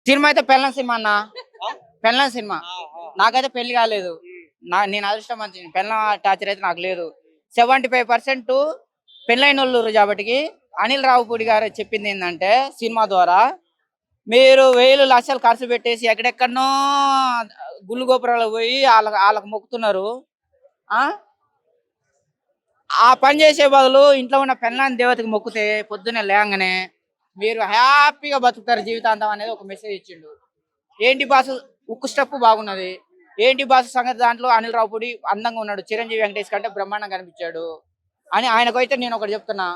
Cinema అయితే పెళ్ళం cinema అన్న. పెళ్ళం సినిమా. నాకైతే పెళ్లి కాలేదు. నేను అదృష్టం మంచి పెళ్ళం టార్చర్ అయితే నాకు లేదు. 75% పెళ్ళైనోళ్ళు కాబట్టి అనిల్ రావుపూడి గారు చెప్పింది ఏంటంటే సినిమా ద్వారా మీరు వేలు లక్షలు ఖర్చు పెట్టేసి ఎక్కడెక్కడనో గుళ్ళు గోపురాలు పోయి వాళ్ళకి మొక్కుతున్నారు. ఆ ఆ పని చేసే బదులు ఇంట్లో ఉన్న పెళ్ళాన్ని దేవతకి మొక్కితే పొద్దున్నే లేవగానే మీరు హ్యాపీగా బతుకుతారు జీవితాంతం అనేది ఒక మెసేజ్ ఇచ్చిండు. ఏంటి బాసు ఉక్కు స్టెప్ బాగున్నది. ఏంటి బాసు సంగతి దాంట్లో అనిల్ రావుపూడి అందంగా ఉన్నాడు. చిరంజీవి వెంకటేష్ కంటే బ్రహ్మాండంగా కనిపించాడు అని ఆయనకైతే నేను ఒకటి చెప్తున్నా.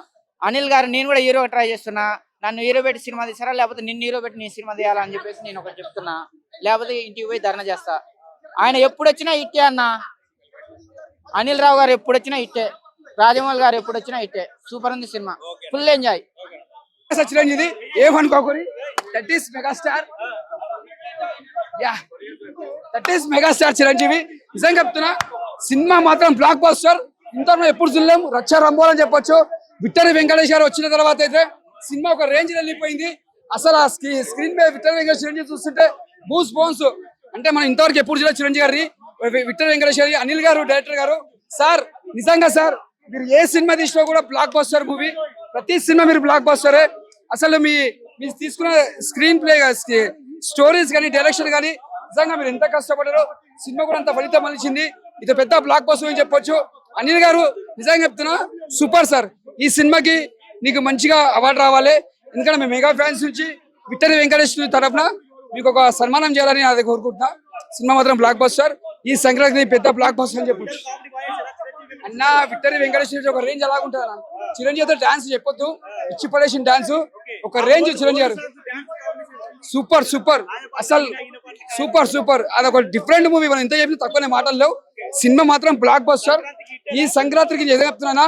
అనిల్ గారు నేను కూడా హీరో ట్రై చేస్తున్నా. నన్ను హీరో పెట్టి సినిమా తీసారా లేకపోతే నిన్ను హీరో పెట్టి నీ సినిమా తీయాలని చెప్పేసి నేను ఒకటి చెప్తున్నా. లేకపోతే ఇంటికి పోయి ధర్నా చేస్తా. ఆయన ఎప్పుడు వచ్చినా ఇట్టే అన్న. అనిల్ రావు గారు ఎప్పుడు వచ్చినా ఇట్టే. రాజమౌళి గారు ఎప్పుడు వచ్చినా ఇట్టే. సూపర్ ఉంది సినిమా. Full enjoy. చిరంజీవి ఏమనుకోకూరి that is megastar. Yeah that is megastar Chiranjeevi. నిజంగా చెప్తున్నా సినిమా మాత్రం బ్లాక్ బస్టర్. ఇంతలో ఎప్పుడు చూడలేము. రచ్చ రంబోల్ అని చెప్పొచ్చు. విక్టరీ వెంకటేష్ గారు వచ్చిన తర్వాత అయితే సినిమా ఒక రేంజ్ వెళ్ళిపోయింది. అసలు ఆ స్క్రీన్ పై విక్టరీ వెంకటేష్ చిరంజీవి చూస్తుంటే బూస్ బోన్స్. అంటే మనం ఇంతవరకు ఎప్పుడు చూడలేదు చిరంజీవి గారి, విక్టరీ వెంకటేష్ గారి, అనిల్ గారు డైరెక్టర్ గారు. సార్ నిజంగా సార్ మీరు ఏ సినిమా తీసినా కూడా బ్లాక్ బస్టర్ మూవీ. ప్రతి సినిమా మీరు బ్లాక్ బస్టరే. అసలు మీరు తీసుకున్న స్క్రీన్ ప్లే స్టోరీస్ కానీ డైరెక్షన్ కానీ నిజంగా మీరు ఎంత కష్టపడారో సినిమా కూడా అంత ఫలితం మలిచింది. ఇది పెద్ద బ్లాక్ బస్టర్ అని చెప్పొచ్చు. అనిల్ గారు నిజంగా చెప్తున్నా సూపర్ సార్. ఈ సినిమాకి నీకు మంచిగా అవార్డు రావాలి. ఎందుకంటే మేము మెగా ఫ్యాన్స్ నుంచి విక్టరీ వెంకటేష్ తరఫున మీకు ఒక సన్మానం చేయాలని అది కోరుకుంటున్నా. సినిమా మాత్రం బ్లాక్ బస్టర్. ఈ సంక్రాంతి పెద్ద బ్లాక్ బస్టర్ అని చెప్పొచ్చు. అన్న విక్టరీ వెంకటేష్ ఒక రేంజ్ అలాగుంటుంది అన్న. చిరంజీవితో డాన్స్ చెప్పొద్దు. ఇచ్చి పడేసిన డాన్స్ ఒక రేంజ్. చిరంజీవి గారు సూపర్ సూపర్. అసలు సూపర్ సూపర్. అదొక డిఫరెంట్ మూవీ. మనం ఎంత చెప్పినా తక్కువనే మాటలు లేవు. సినిమా మాత్రం బ్లాక్ బస్టర్. ఈ సంక్రాంతికి ఏదో చెప్తున్నా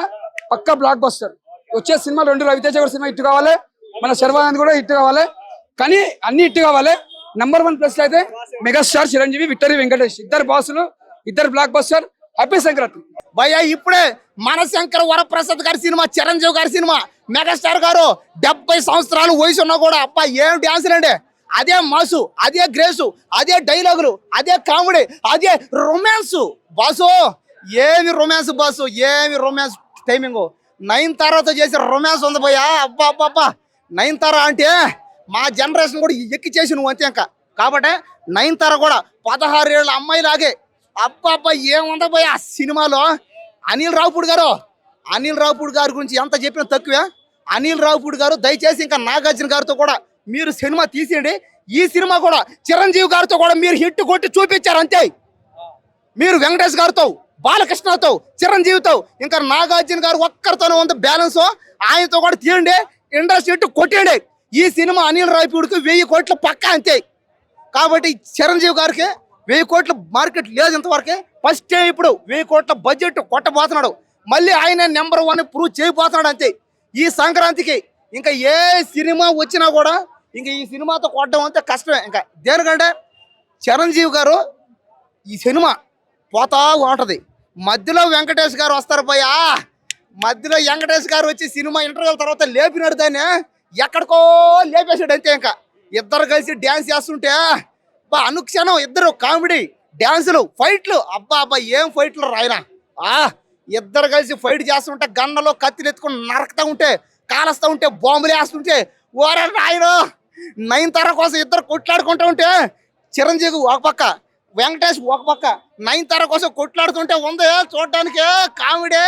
పక్కా బ్లాక్ బస్టర్. వచ్చే సినిమా 2 రవితేజ గారి సినిమా హిట్ కావాలి. మన శర్వానంద్ కూడా హిట్ కావాలి. కానీ అన్ని హిట్ కావాలి. నంబర్ 1 ప్లేస్ అయితే మెగాస్టార్ చిరంజీవి, విక్టరీ వెంకటేష్. ఇద్దరు బాసులు, ఇద్దరు బ్లాక్ బస్టర్. హ్యాపీ సంక్రాంతి భయ్యా. ఇప్పుడే మనశంకర వరప్రసాద్ గారి సినిమా, చిరంజీవి గారి సినిమా, మెగాస్టార్ గారు 70 సంవత్సరాలు వయసు ఉన్నా కూడా అబ్బా ఏం డాన్సులు అండి. అదే మాసు, అదే గ్రేసు, అదే డైలాగులు, అదే కామెడీ, అదే రొమాన్స్. బాసు ఏమి రొమాన్స్ బాసు, ఏమి రొమాన్స్ టైమింగ్. 9 చేసే రొమాన్స్ ఉంది భయ్యా. అబ్బా అబ్బా అబ్బా. 9 అంటే మా జనరేషన్ కూడా ఎక్కి చేసి నువ్వు అంతే ఇంకా. కాబట్టి 9 కూడా 16 ఏళ్ళ అమ్మాయిలాగే. అబ్బా అబ్బా ఏముందా భయ్యా సినిమాలో. అనిల్ రావుపూడి గారి గురించి ఎంత చెప్పినా తక్కువే. అనిల్ రావుపూడి గారు దయచేసి ఇంకా నాగార్జున గారితో కూడా మీరు సినిమా తీసేయండి. ఈ సినిమా కూడా చిరంజీవి గారితో కూడా మీరు హిట్ కొట్టి చూపించారు అంతే. మీరు వెంకటేష్ గారితో, బాలకృష్ణతో, చిరంజీవితో, ఇంకా నాగార్జున గారు ఒక్కరితోనే ఉంది బ్యాలెన్స్. ఆయనతో కూడా తీయండి. ఇండస్ట్రీ హిట్ కొట్టేయండి. ఈ సినిమా అనిల్ రావుపూడికి 1000 కోట్లు పక్కా అంతే. కాబట్టి చిరంజీవి గారికి 1000 కోట్ల మార్కెట్ లేదు ఇంతవరకే. ఫస్ట్ టైం ఇప్పుడు 1000 కోట్ల బడ్జెట్ కొట్టబోతున్నాడు. మళ్ళీ ఆయన నెంబర్ 1 ప్రూవ్ చేయబోతున్నాడు అంతే. ఈ సంక్రాంతికి ఇంకా ఏ సినిమా వచ్చినా కూడా ఇంకా ఈ సినిమాతో కొట్టడం అంతే కష్టమే. ఇంకా దేనికంటే చిరంజీవి గారు ఈ సినిమా పోతా ఉంటుంది. మధ్యలో వెంకటేష్ గారు వస్తారు భయ్యా. మధ్యలో వెంకటేష్ గారు వచ్చి సినిమా ఇంటర్వ్యూల తర్వాత లేపినాడు దాన్ని. ఎక్కడికో లేపేసాడు అంతే. ఇంకా ఇద్దరు కలిసి డ్యాన్స్ చేస్తుంటే అనుక్షణం ఇద్దరు కామెడీ డ్యాన్సులు, ఫైట్లు. అబ్బా అబ్బా ఏం ఫైట్లు రాయనా. ఇద్దరు కలిసి ఫైట్ చేస్తుంటే గన్నలో కత్తిలు ఎత్తుకుని నరకుతూ ఉంటే, కాలుస్తూ ఉంటే, బాంబులు వేస్తుంటే ఓరే రాయను. 9 కోసం ఇద్దరు కొట్లాడుకుంటూ ఉంటే చిరంజీవి ఒక పక్క, వెంకటేష్ ఒక పక్క 9 కోసం కొట్లాడుతుంటే ఉంది చూడడానికి కామెడీ.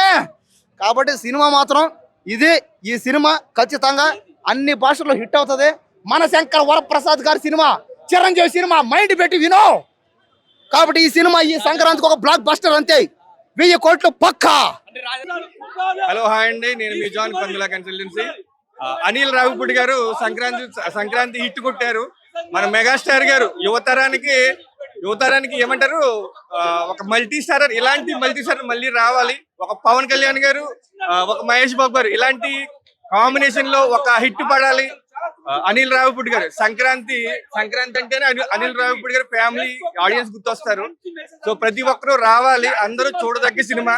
కాబట్టి సినిమా మాత్రం ఇది. ఈ సినిమా ఖచ్చితంగా అన్ని భాషల్లో హిట్ అవుతుంది. మనశంకర వరప్రసాద్ గారి సినిమా, చిరంజీవి సినిమా మైండ్ పెట్టి వినో. కాబట్టి ఈ సినిమా ఈ సంక్రాంతికి ఒక బ్లాక్ బస్టర్ అంతే. 1000 కోట్లు పక్కా. హలో హాయ్ అండి, నేను మీ జాన్ కందుల కన్సల్టెన్సీ. అనిల్ రావుపూడి గారు సంక్రాంతి హిట్ కొట్టారు. మన మెగాస్టార్ గారు యువతరానికి ఏమంటారు ఒక మల్టీ స్టారర్. ఇలాంటి మల్టీ స్టారర్ మళ్ళీ రావాలి. ఒక పవన్ కళ్యాణ్ గారు, ఒక మహేష్ బాబు గారు ఇలాంటి కాంబినేషన్ లో ఒక హిట్ పడాలి. అనిల్ రావుపూడి గారు సంక్రాంతి అంటేనే అనిల్ రావుపూడి గారు ఫ్యామిలీ ఆడియన్స్ గుర్తొస్తారు. సో ప్రతి ఒక్కరూ రావాలి, అందరూ చూడదగ్గ సినిమా.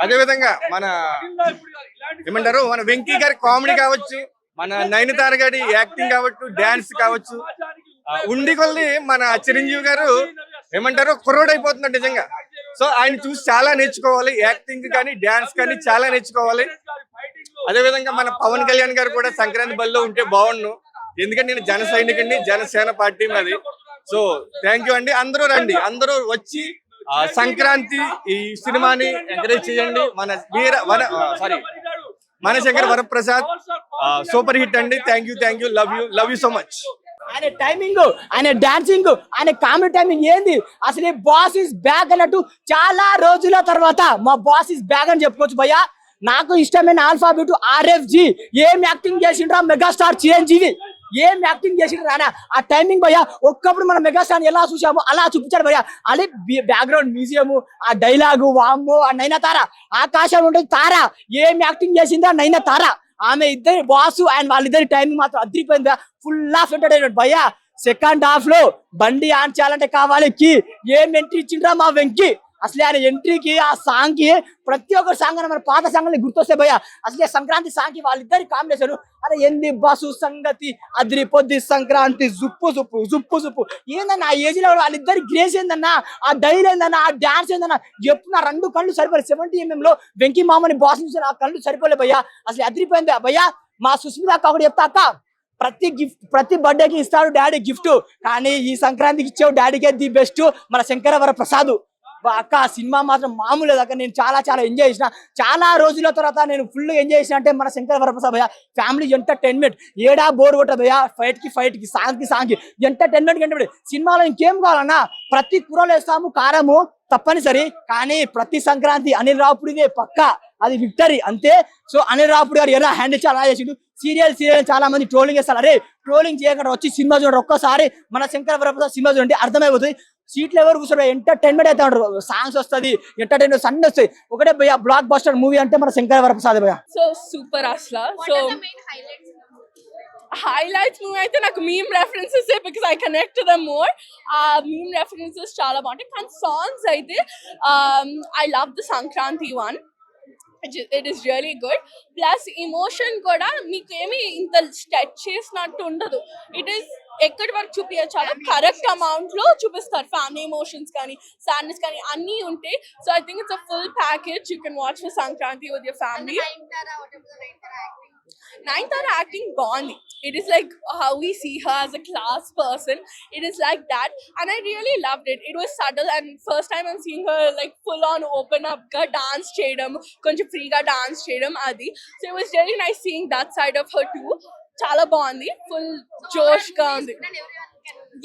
అదే విధంగా మన వెంకీ గారి కామెడీ కావచ్చు, మన నయనతార గారి యాక్టింగ్ కావచ్చు, డాన్స్ కావచ్చు, ఉండి కొద్ది మన చిరంజీవి గారు ఏమంటారు కుర్రోడు అయిపోతున్నాడు నిజంగా. సో ఆయన చూసి చాలా నేర్చుకోవాలి, యాక్టింగ్ కానీ డాన్స్ కానీ చాలా నేర్చుకోవాలి. అదే విధంగా మన పవన్ కళ్యాణ్ గారు కూడా సంక్రాంతి బరిలో ఉంటే బాగుండు, ఎందుకంటే నేను జన సైనికుడిని, జనసేన పార్టీ మాది. సో థ్యాంక్ యూ అండి, అందరూ రండి, అందరూ వచ్చి సంక్రాంతి ఈ సినిమాని ఎంకరేజ్ చేయండి. మనశంకర్ వరప్రసాద్ సూపర్ హిట్ అండి. Thank you, love you so much. ఆయన టైమింగ్, ఆయన డాన్సింగ్, ఆయన కామెడీ టైమింగ్ ఏంది అసలు. బాస్ ఇస్ బ్యాక్ అన్నట్టు చాలా రోజుల తర్వాత మా బాస్ ఇస్ బ్యాక్ అని చెప్పుకోవచ్చు భయ్యా. నాకు ఇష్టమైన ఆల్ఫాబెట్ RFG. ఏం యాక్టింగ్ చేసిండ్రా మెగాస్టార్ చిరంజీవి, ఏం యాక్టింగ్ చేసిండ్రు రానా. ఆ టైమింగ్ భయ్యా ఒక్కప్పుడు మన మెగాస్టార్ ఎలా చూసామో అలా చూపించాడు భయ్యా. అదే బ్యాక్గ్రౌండ్ మ్యూజియం, ఆ డైలాగు, వామ్మో, ఆ నైనా ఆకాశం ఉంటుంది తార, ఏం యాక్టింగ్ చేసిందా నైనా తార. ఆమె ఇద్దరి బాసు అండ్ వాళ్ళిద్దరి టైమింగ్ మాత్రం అదిరిపోయిందా. ఫుల్ ఆఫ్ ఎంటర్టైన్మెంట్ భయ్యా. సెకండ్ హాఫ్ లో బండి ఆన్ చేయాలంటే కావాలి కి, ఏం ఎంట్రీ ఇచ్చిండ్రా మా వెంకీ. అసలు ఆయన ఎంట్రీకి, ఆ సాంగ్ కి, ప్రతి ఒక్క సాంగ్ మన పాత సాంగ్ గుర్తొస్తాయి భయ్యా. అసలే సంక్రాంతి సాంగ్ కి వాళ్ళిద్దరి కాంబినేషన్ అరే ఎంది బాసు సంగతి అదిరి పొద్ది సంక్రాంతి జుప్పు జుప్పు జుప్పు జుప్పు ఏందన్నా. ఆ ఏజ్ లో వాళ్ళిద్దరి గ్రేస్ ఏందన్నా, ఆ డైల్ ఏందన్నా, ఆ డాన్స్ ఏందన్నా. ఎప్పుడు నా 2 కళ్ళు సరిపోలే. 70mm లో వెంకీ మామని బాస్ నుంచి ఆ కళ్ళు సరిపోలే భయ్యా. అసలు అదిరిపోయింది భయ్యా. మా సుస్మిత అక్క ఒకటి చెప్తా అక్క, ప్రతి బర్త్డేకి ఇస్తాడు డాడీ గిఫ్ట్, కానీ ఈ సంక్రాంతికి ఇచ్చావు డాడీకే ది బెస్ట్ మన శంకరవర ప్రసాద్. అక్క సినిమా మాత్రం మామూలు అక్క. నేను చాలా ఎంజాయ్ చేసిన. చాలా రోజుల తర్వాత నేను ఫుల్ ఎంజాయ్ చేసిన అంటే మన శంకర వరప్రసాద్ భయ్య. ఫ్యామిలీ ఎంటర్టైన్మెంట్, ఏడా బోర్ కొట్టదు భయ్య. ఫైట్ కి సాంగ్ కి ఎంటర్టైన్మెంట్. సినిమాలో ఇంకేం కావాలన్నా ప్రతి కూరలో వేస్తాము కారము తప్పనిసరి, కానీ ప్రతి సంక్రాంతి అనిల్ రావుపుడిదే పక్క, అది విక్టరీ అంతే. సో అనిల్ రావుపుడి గారు ఎలా హ్యాండిల్ చాలా చేసిండు. సీరియల్ చాలా మంది ట్రోలింగ్ చేస్తారు. అరే ట్రోలింగ్ చేయకుండా వచ్చి సినిమా చూడండి ఒక్కసారి, మన శంకర వరప్రసాద్ సినిమా చూడండి అర్థమైపోతుంది. సీట్లు ఎవరు కూర్చోరు, ఎంటర్టైన్మెంట్ అయితే ఉంటారు. సాంగ్స్ వస్తుంది, ఎంటర్టైన్మెంట్ అన్ని వస్తాయి. ఒకటే భయ్య బ్లాక్ బస్టర్ మూవీ అంటే మన శంకర వరప్రసాద్ భయ్య. సో సూపర్ అసలు. సో highlights మూవీ అయితే నాకు meme references because I connect to them more. ఆ మీమ్ రెఫరెన్సెస్ చాలా బాగుంటాయి. కానీ సాంగ్స్ అయితే I love the Sankranti one. It is really good. Plus emotion కూడా మీకు ఏమి ఇంత స్టెచ్ చేసినట్టు ఉండదు. ఇట్ ఈస్ ఎక్కడి వరకు చూపించాలో కరెక్ట్ అమౌంట్ లో చూపిస్తారు. ఫ్యామిలీ ఎమోషన్స్ కానీ సాడ్నెస్ కానీ అన్నీ ఉంటాయి. So I think it's a full package you can watch for Sankranti with your family. Nayanthara acting బాగుంది. It is like how we see her as a class person. It is like that, and I really loved it. It was subtle, and first time I'm seeing her like full on open up ga dance cheyadam, koncham free ga dance cheyadam adi. So it was really nice seeing that side of her too. Chala బాగుంది, full josh ga undi.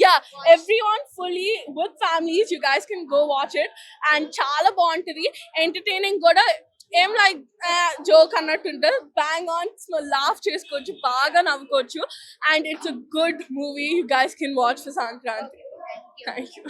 Yeah, everyone fully with families, you guys can go watch it, and chala బాగుంటది. Entertaining కూడా ఏం like joke అన్నట్టు ఉంటుంది. Bang on laugh చేసుకోవచ్చు, బాగా నవ్వుకోవచ్చు. And it's a good movie you guys can watch for Sankranti. Thank you.